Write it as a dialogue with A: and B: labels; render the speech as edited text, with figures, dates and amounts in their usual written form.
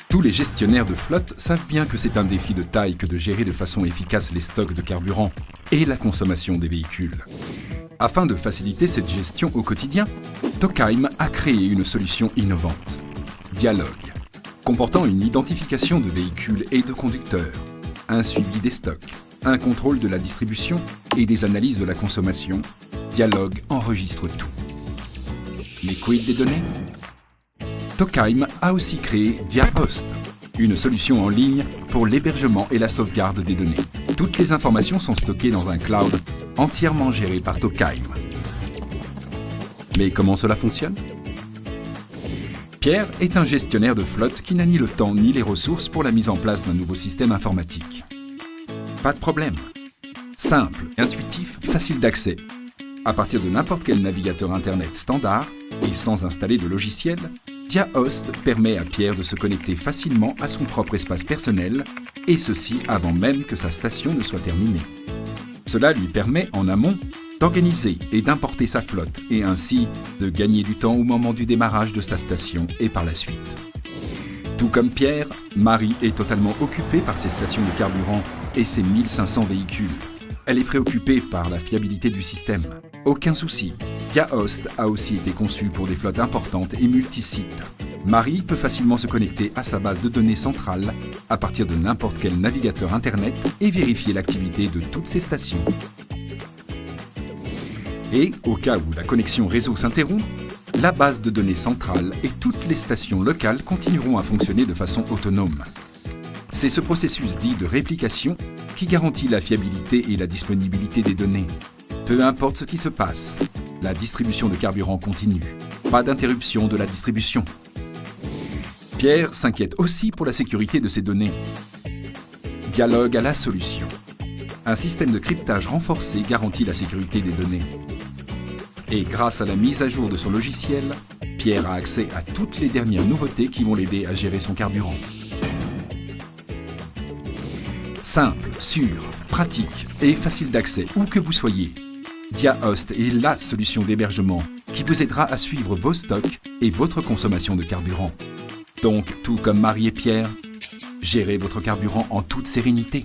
A: Tous les gestionnaires de flotte savent bien que c'est un défi de taille que de gérer de façon efficace les stocks de carburant et la consommation des véhicules. Afin de faciliter cette gestion au quotidien, Tokheim a créé une solution innovante, Dialogue, comportant une identification de véhicules et de conducteurs, un suivi des stocks, un contrôle de la distribution et des analyses de la consommation. Dialogue enregistre tout. Mais quid des données? Tokheim a aussi créé Diahost, une solution en ligne pour l'hébergement et la sauvegarde des données. Toutes les informations sont stockées dans un cloud entièrement géré par Tokheim. Mais comment cela fonctionne? Pierre est un gestionnaire de flotte qui n'a ni le temps ni les ressources pour la mise en place d'un nouveau système informatique. Pas de problème. Simple, intuitif, facile d'accès. À partir de n'importe quel navigateur Internet standard et sans installer de logiciel, Diahost permet à Pierre de se connecter facilement à son propre espace personnel, et ceci avant même que sa station ne soit terminée. Cela lui permet, en amont, d'organiser et d'importer sa flotte, et ainsi de gagner du temps au moment du démarrage de sa station et par la suite. Tout comme Pierre, Marie est totalement occupée par ses stations de carburant et ses 1500 véhicules. Elle est préoccupée par la fiabilité du système. Aucun souci, Diahost a aussi été conçu pour des flottes importantes et multisites. Marie peut facilement se connecter à sa base de données centrale à partir de n'importe quel navigateur Internet et vérifier l'activité de toutes ses stations. Et, au cas où la connexion réseau s'interrompt, la base de données centrale et toutes les stations locales continueront à fonctionner de façon autonome. C'est ce processus dit de réplication qui garantit la fiabilité et la disponibilité des données. Peu importe ce qui se passe, la distribution de carburant continue. Pas d'interruption de la distribution. Pierre s'inquiète aussi pour la sécurité de ses données. Dialogue a la solution. Un système de cryptage renforcé garantit la sécurité des données. Et grâce à la mise à jour de son logiciel, Pierre a accès à toutes les dernières nouveautés qui vont l'aider à gérer son carburant. Simple, sûr, pratique et facile d'accès où que vous soyez, Diahost est la solution d'hébergement qui vous aidera à suivre vos stocks et votre consommation de carburant. Donc, tout comme Marie et Pierre, gérez votre carburant en toute sérénité.